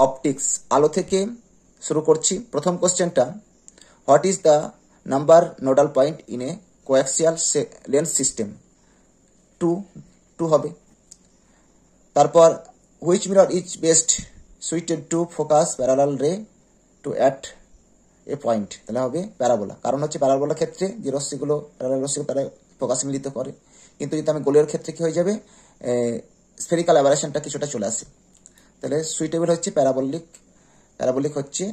Optics আলো থেকে শুরু করছি। প্রথম কোশ্চেনটা, what is the number nodal point in a coaxial lens system? Two হবে। তারপর which mirror is best suited to focus parallel ray to at a point? তাহলে হবে প্যারাবোলা। কারণ হচ্ছে প্যারাবোলার ক্ষেত্রে যে রশ্মিগুলো প্যারালাল রশ্মিগুলো তারা ফোকাস মিলিত করে, কিন্তু যদি আমি গোলের ক্ষেত্রে কি হয়ে যাবে, স্ফেরিক্যাল অ্যাবারেশনটা কিছুটা চলে আসে। তাহলে সুইটেবল হচ্ছে প্যারাবোলিক হচ্ছে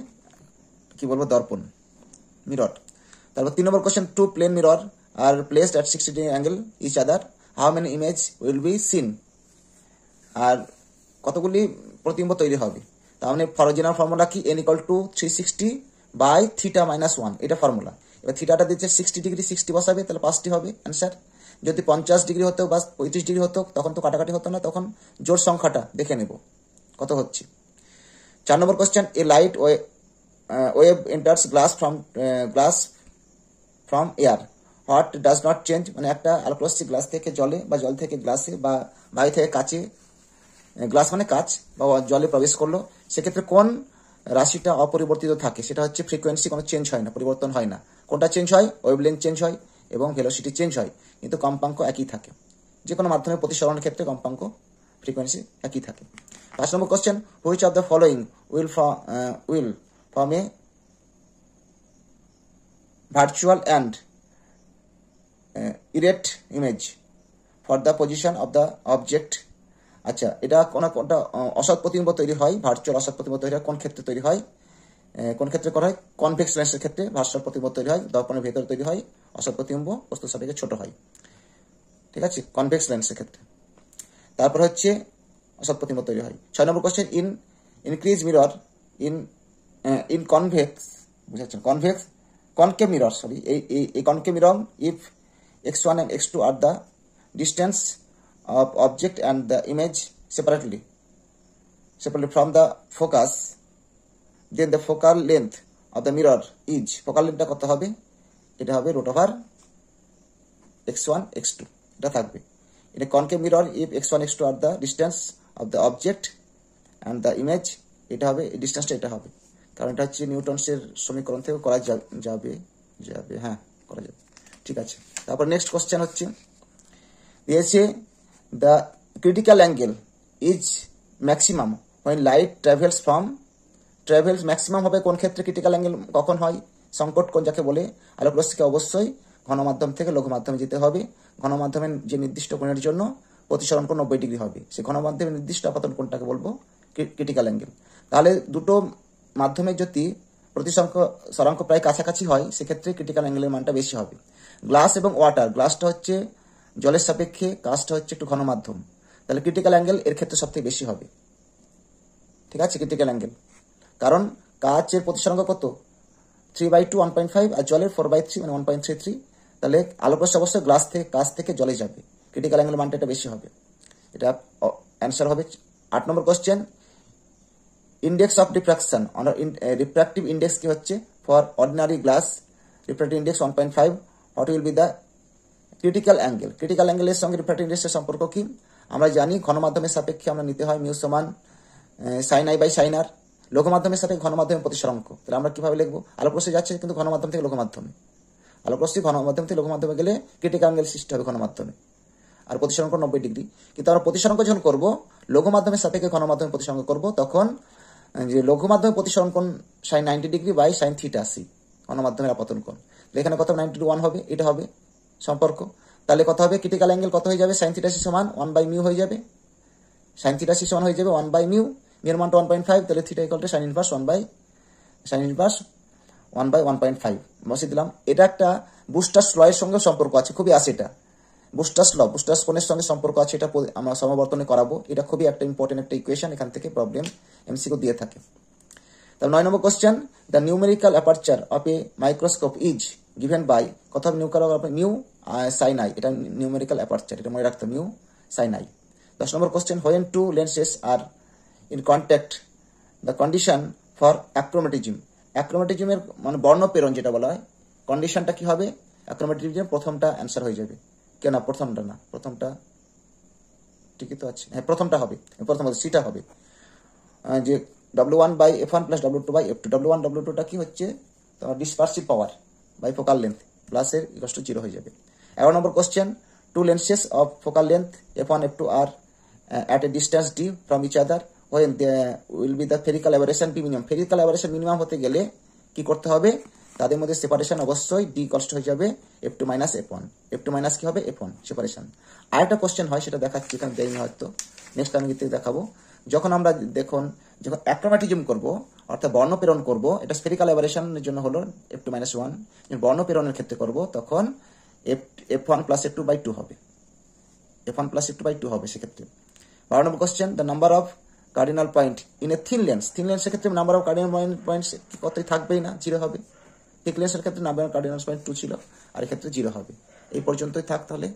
কি বলবো, দর্পণ, মিরর। তারপর 3 number question, two plane mirror are placed at 60 degree angle each other, how many image will be seen? আর কতগুলি প্রতিবিম্ব তৈরি হবে? তার মানে জেনারেল ফর্মুলা কি, n = 360 বাই থিটা মাইনাস 1, এটা ফর্মুলা। এবার থিটাটা দিচ্ছে 60 ডিগ্রি, 60 বসাবে, তাহলে 5টি হবে অ্যান্সার। যদি 50 ডিগ্রি হতো বা 35 ডিগ্রি হতো তখন তো কাটাকাটি হতো না, তখন জোর সংখ্যাটা দেখে নেব কত হচ্ছে। 4 number question, a light wave enters glass from air, what does not change? মানে একটা আলোকরশ্মি গ্লাস থেকে জলে বা জল থেকে গ্লাসে বা বায়ু থেকে কাচে, গ্লাস মানে কাচ, বা জলে প্রবেশ করলো, সেক্ষেত্রে কোন রাশিটা অপরিবর্তিত থাকে? সেটা হচ্ছে ফ্রিকোয়েন্সি, কোনো চেঞ্জ হয় না, পরিবর্তন হয় না। কোনটা চেঞ্জ হয়? ওয়েভলেন্থ চেঞ্জ হয় এবং ভেলোসিটি চেঞ্জ হয়, কিন্তু কম্পাঙ্ক একই থাকে। যে কোনো মাধ্যমে প্রতিসরণের ক্ষেত্রে কম্পাঙ্ক ফ্রিকোয়েন্সি একই থাকে। 5 number question, which of the following will form a virtual and erect image for the position of the object? আচ্ছা, এটা কোনটা অসৎ প্রতিবিম্ব তৈরি হয়, ভার্চুয়াল অসৎ প্রতিবিম্ব তৈরি হয় কোন ক্ষেত্রে তৈরি হয়? কোন ক্ষেত্রে করা হয়? কনভেক্স লেন্সের ক্ষেত্রে ভার্চুয়াল প্রতিবিম্ব তৈরি হয়, দর্পণের ভেতরে তৈরি হয়, অসৎ প্রতিবিম্ব বস্তুর সাপেক্ষে ছোট হয়। ঠিক আছে, কনভেক্স লেন্সের ক্ষেত্রে। তারপর হচ্ছে অসৎ প্রতিবিম্ব তৈরি হয়। 6 number question, increase mirror in convex, বুঝাচ্ছেন, কনকেভ মিরর, সরি, এই concave mirror if x1 and x2 are the distance of object and the image separately from the focus, then the focal length of the mirror is, focal length কত হবে? এটা হবে √(x1 x2), এটা থাকবে। এটা concave mirror if x1 x2 are the distance of the object and the image, এটা হবে, এই ডিসটেন্সটা এটা হবে, কারণ এটা হচ্ছে নিউটনসের সমীকরণ থেকে করা যাবে, হ্যাঁ করা যাবে। ঠিক আছে, তারপর নেক্সট কোশ্চেন হচ্ছে, দিয়েছে the critical angle is maximum when light travels maximum হবে কোন ক্ষেত্রে? ক্রিটিক্যাল অ্যাঙ্গেল কখন হয়? সংকট কোণ যাকে বলে। আলোকরশ্মিকে অবশ্যই ঘন মাধ্যম থেকে লঘু মাধ্যমে যেতে হবে। ঘন মাধ্যমের যে নির্দিষ্ট কোণের জন্য প্রতিসরণ কোণ 90 ডিগ্রি হবে, সেই ঘন মাধ্যমের নির্দিষ্ট আপাতন কোণটাকে বলবো ক্রিটিক্যাল অ্যাঙ্গেল। তাহলে দুটো মাধ্যমের যদি প্রতিসরাঙ্ক প্রায় কাছাকাছি হয়, সেক্ষেত্রে ক্রিটিক্যাল অ্যাঙ্গেলের মানটা বেশি হবে। গ্লাস এবং ওয়াটার, গ্লাসটা হচ্ছে জলের সাপেক্ষে, কাচটা হচ্ছে একটু ঘন মাধ্যম, তাহলে ক্রিটিক্যাল অ্যাঙ্গেল এর ক্ষেত্রে সবথেকে বেশি হবে। ঠিক আছে, ক্রিটিক্যাল অ্যাঙ্গেল, কারণ কাচের প্রতিসরাঙ্ক কত? 3/2 1.5, আর জলের 4/3 মানে 1.33, তাহলে আলোকরশ্মি অবশ্যই কাচ থেকে জলে যাবে, ক্রিটিক্যাল অ্যাঙ্গেল মানটা এটা বেশি হবে। এটা অ্যান্সার হবে। 8 number question, index of diffraction, refractive index কি হচ্ছে? For ordinary glass refractive index 1.5, what will be the critical angle? Critical অ্যাঙ্গেলের সঙ্গে রিফ্র্যাক্টিভ ইন্ডেক্সের সম্পর্ক কি? আমরা জানি ঘন মাধ্যমের সাপেক্ষে আমরা নিতে হয় মিউ সমান sin i by sin r, লঘু মাধ্যমের সাপেক্ষে ঘন মাধ্যমের প্রতিসরাঙ্ক। তাহলে আমরা কিভাবে লিখবো? আলোকরশ্মি যাচ্ছে কিন্তু ঘন মাধ্যম থেকে লঘু মাধ্যমে, আলোকরশ্মি ঘন মাধ্যম থেকে লঘু মাধ্যমে গেলে ক্রিটিক্যাল অ্যাঙ্গেল সৃষ্টি হবে ঘন মাধ্যমে, আর প্রতিসরাঙ্ক 90 ডিগ্রি। কিন্তু আমরা প্রতিসরাঙ্ক যখন করবো লঘু মাধ্যমের সাপেক্ষে ঘন মাধ্যমের প্রতিসরাঙ্ক করবো, তখন যে লঘু মাধ্যমের প্রতিসরণ কোণ sin 90 degree by sin θc, ঘন মাধ্যমের আপতন কোণ। এখানে কত? 90 1 হবে, এটা হবে সম্পর্ক। তাহলে কত হবে? ক্রিটিক্যাল অ্যাঙ্গেল কত হয়ে যাবে? sin θc সমান 1/μ হয়ে যাবে, sin θc সমান হয়ে যাবে 1/μ, এর মানটা 1.5, তাহলে theta equal to sin inverse 1/1.5 বসিয়ে দিলাম। এটা একটা বুস্টার্স ল এর সঙ্গে সম্পর্ক আছে, খুবই আছে এটা, বুস্টার্স কোণের সঙ্গে সম্পর্ক আছে, এটা আমরা সমাবর্তনে করাবো। এটা খুবই একটা ইম্পর্টেন্ট একটা ইকুয়েশন, এখান থেকে প্রবলেম এমসিকিউ দিয়ে থাকে। তাহলে 9 number question, the numerical aperture of a microscope is given by, কত হবে? মিউ sin i, এটা নিউমেরিক্যাল অ্যাপারচার, এটা মনে রাখতে, mu sin i। 10 number question, when two lenses are in contact, the condition for achromatism, অ্যাক্রোমেটিজমের মানে বর্ণ প্রেরণ যেটা বলা হয়, কন্ডিশনটা কি হবে? অ্যাক্রোমেটিজম প্রথমটা অ্যান্সার হয়ে যাবে, কেন প্রথমটা না? প্রথমটা ঠিকই তো আছে, হ্যাঁ প্রথমটা হবে, প্রথম সিটা হবে, যে W1 by F1 plus W2 by F2। W1 W2টা কি হচ্ছে তোমার dispersive power by focal length plus এর ইকুয়াল টু 0 হয়ে যাবে। 11 number question, two lenses of focal length F1 F2 are at a distance d from each other when there will be the spherical aberration b minimum। spherical aberration minimum হতে গেলে কি করতে হবে, তাদের মধ্যে separation অবশ্যই d কষ্ট হয়ে যাবে F2 minus F1। F2 minus কি হবে F1 সেপারেশন। আরেকটা কোশ্চেন হয় সেটা দেখাচ্ছি, এখানে দেয়নি হয়তো, নেক্সট আমি দেখাবো। যখন আমরা যখন অ্যাক্রোম্যাটিজম করব অর্থাৎ বর্ণ প্রেরণ করব, এটা স্ফেরিক্যাল অ্যাবারেশনের জন্য হলো F2 মাইনাস 1। বর্ণ প্রেরণের ক্ষেত্রে করব তখন F1 প্লাস F2 বাই 2 হবে, F1 প্লাস F2 বাই 2 হবে সেক্ষেত্রে। 12 number question, the number of cardinal point in a thin lens. থিন লেন্সের ক্ষেত্রে নাম্বার অফ কার্ডিনাল পয়েন্টস কতই থাকবেই না, 0 হবে। থিক লেন্সের ক্ষেত্রে নাম্বার অফ কার্ডিনাল পয়েন্ট 2 ছিল, আর এক্ষেত্রে 0 হবে। এই পর্যন্তই থাক তাহলে।